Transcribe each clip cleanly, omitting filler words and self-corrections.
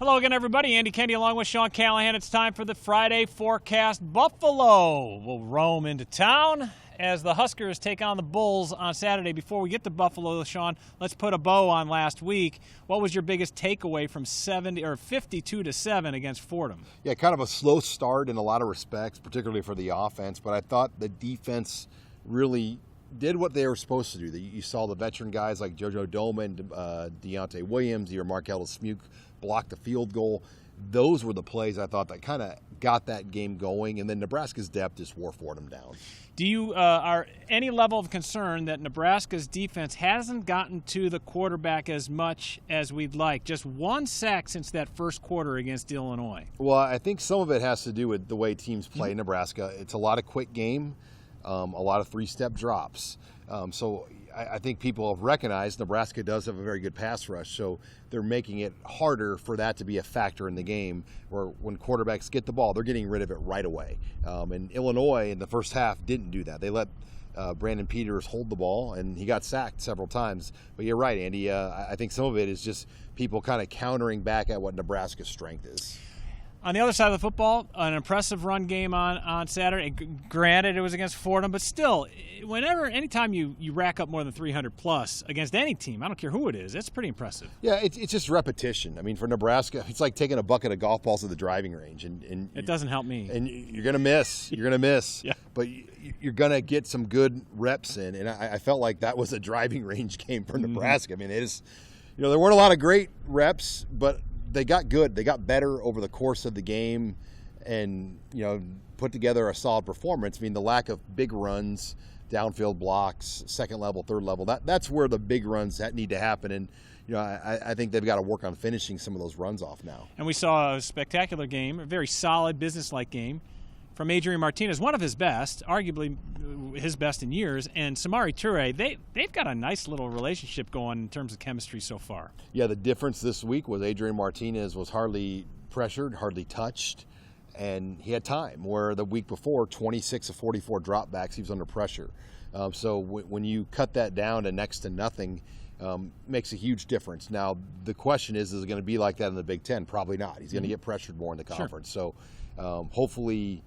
Hello again, everybody. Andy Kendeigh along with Sean Callahan. It's time for the Friday Forecast. Buffalo will roam into town as the Huskers take on the Bulls on Saturday. Before we get to Buffalo, Sean, let's put a bow on last week. What was your biggest takeaway from 52-7 against Fordham? Yeah, kind of a slow start in a lot of respects, particularly for the offense, but I thought the defense really did what they were supposed to do. You saw the veteran guys like JoJo Doman, Deontay Williams, your Markel Smuke blocked the field goal. Those were the plays I thought that kind of got that game going, and then Nebraska's depth just wore Fordham down. Do you are any level of concern that Nebraska's defense hasn't gotten to the quarterback as much as we'd like? Just one sack since that first quarter against Illinois. Well, I think some of it has to do with the way teams play in Nebraska. It's a lot of quick game, a lot of three-step drops. So I think people have recognized Nebraska does have a very good pass rush, so they're making it harder for that to be a factor in the game, where when quarterbacks get the ball, they're getting rid of it right away. And Illinois in the first half didn't do that. They let Brandon Peters hold the ball, and he got sacked several times. But you're right, Andy. I think some of it is just people kind of countering back at what Nebraska's strength is. On the other side of the football, an impressive run game on Saturday. Granted, it was against Fordham, but still, anytime you rack up more than 300 plus against any team, I don't care who it is, it's pretty impressive. Yeah, it's just repetition. I mean, for Nebraska, it's like taking a bucket of golf balls to the driving range, and it doesn't help me. And you're gonna miss. You're gonna miss. Yeah. But you're gonna get some good reps in, and I felt like that was a driving range game for Nebraska. I mean, it is. There weren't a lot of great reps, but they got good. They got better over the course of the game, and put together a solid performance. I mean, the lack of big runs, downfield blocks, second level, third level, that's where the big runs that need to happen. And I think they've got to work on finishing some of those runs off now. And we saw a spectacular game, a very solid business-like game from Adrian Martinez, one of his best, arguably his best in years, and Samari Toure. They've got a nice little relationship going in terms of chemistry so far. Yeah, the difference this week was Adrian Martinez was hardly pressured, hardly touched, and he had time, where the week before, 26 of 44 dropbacks, he was under pressure. So when you cut that down to next to nothing, makes a huge difference. Now, the question is it going to be like that in the Big Ten? Probably not. He's going to get pressured more in the conference. Sure. So hopefully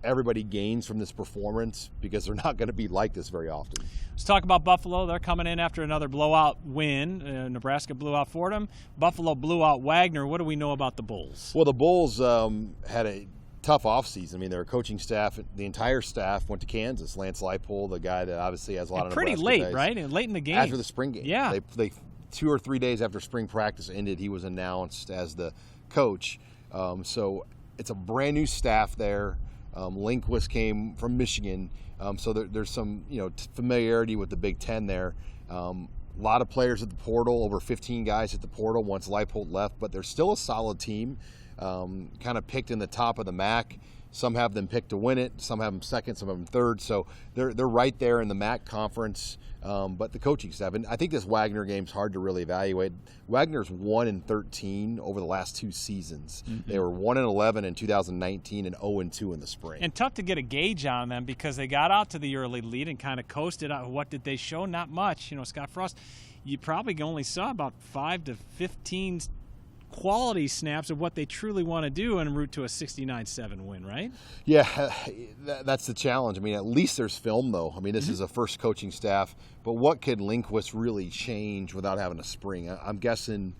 everybody gains from this performance, because they're not going to be like this very often. Let's talk about Buffalo. They're coming in after another blowout win. Nebraska blew out Fordham. Buffalo blew out Wagner. What do we know about the Bulls? Well, the Bulls had a tough offseason. I mean, their coaching staff, the entire staff went to Kansas. Lance Leipold, the guy that obviously has a lot of pretty Nebraska late, guys, right? And late in the game. After the spring game. Yeah. They 2 or 3 days after spring practice ended, he was announced as the coach. So it's a brand new staff there. Lindquist came from Michigan, so there's some familiarity with the Big Ten there. A lot of players at the portal, over 15 guys at the portal once Leipold left, but they're still a solid team, kind of picked in the top of the MAC. Some have them picked to win it, some have them second, some have them third. So they're right there in the MAC conference. But the coaching staff, and I think this Wagner game's hard to really evaluate. Wagner's 1-13 over the last 2 seasons. Mm-hmm. They were 1-11 in 2019 and 0-2 in the spring. And tough to get a gauge on them, because they got out to the early lead and kind of coasted out. What did they show? Not much. Scott Frost, you probably only saw about 5 to 15 quality snaps of what they truly want to do en route to a 69-7 win, right? Yeah, that's the challenge. I mean, at least there's film, though. I mean, this is a first coaching staff, but what could Lindquist really change without having a spring? I'm guessing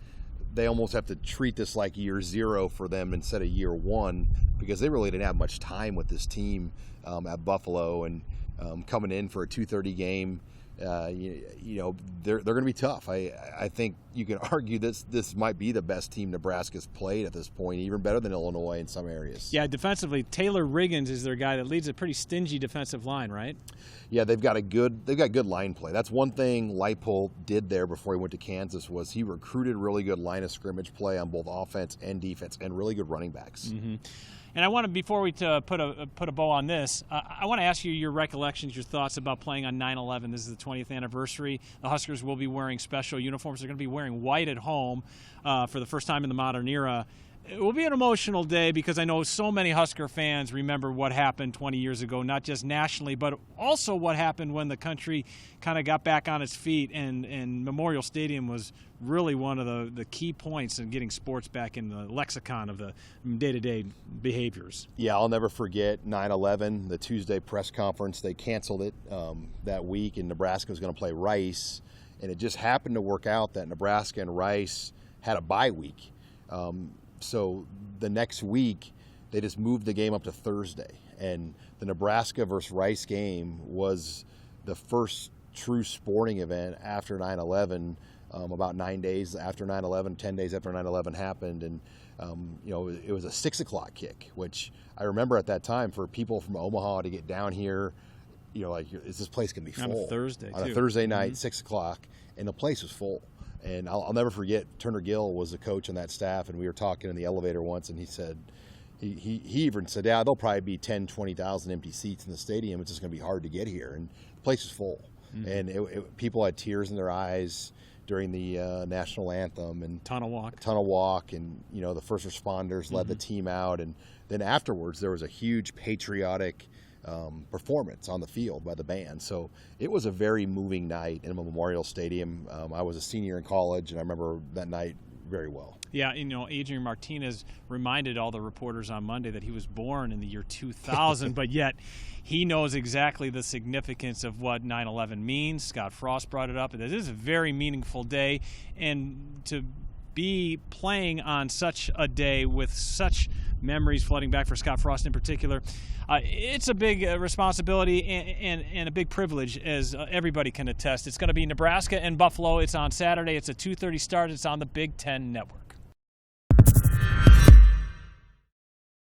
they almost have to treat this like year 0 for them instead of year 1, because they really didn't have much time with this team at Buffalo, and coming in for a 2:30 game. They're going to be tough. I think you can argue this might be the best team Nebraska's played at this point, even better than Illinois in some areas. Yeah, defensively, Taylor Riggins is their guy that leads a pretty stingy defensive line, right? Yeah, they've got good line play. That's one thing Leipold did there before he went to Kansas, was he recruited really good line of scrimmage play on both offense and defense, and really good running backs. Mm-hmm. And I want to, before we put a bow on this, I want to ask you your recollections, your thoughts about playing on 9/11. This is the 20th anniversary. The Huskers will be wearing special uniforms. They're going to be wearing white at home for the first time in the modern era. It will be an emotional day because I know so many Husker fans remember what happened 20 years ago, not just nationally, but also what happened when the country kind of got back on its feet, and Memorial Stadium was really one of the key points in getting sports back in the lexicon of the day-to-day behaviors. Yeah, I'll never forget 9/11, the Tuesday press conference. They canceled it that week, and Nebraska was going to play Rice, and it just happened to work out that Nebraska and Rice had a bye week. So the next week, they just moved the game up to Thursday. And the Nebraska versus Rice game was the first true sporting event after 9/11, about 9 days after 9/11, 10 days after 9/11 happened. And, it was a 6 o'clock kick, which I remember at that time for people from Omaha to get down here, is this place going to be full? On a Thursday, on a Thursday night, 6 o'clock, and the place was full. And I'll never forget, Turner Gill was the coach on that staff, and we were talking in the elevator once, and he said, he even said, yeah, there'll probably be 10, 20,000 empty seats in the stadium. It's just going to be hard to get here. And the place was full. Mm-hmm. And people had tears in their eyes during the national anthem. And Tunnel walk. And, the first responders led the team out. And then afterwards, there was a huge patriotic performance on the field by the band. So it was a very moving night in a Memorial Stadium. I was a senior in college, and I remember that night very well. Yeah, Adrian Martinez reminded all the reporters on Monday that he was born in the year 2000, but yet he knows exactly the significance of what 9/11 means. Scott Frost brought it up. This is a very meaningful day, and to be playing on such a day with such memories flooding back for Scott Frost in particular, it's a big responsibility and a big privilege, as everybody can attest. It's going to be Nebraska and Buffalo. It's on Saturday. It's a 2:30 start. It's on the Big Ten Network.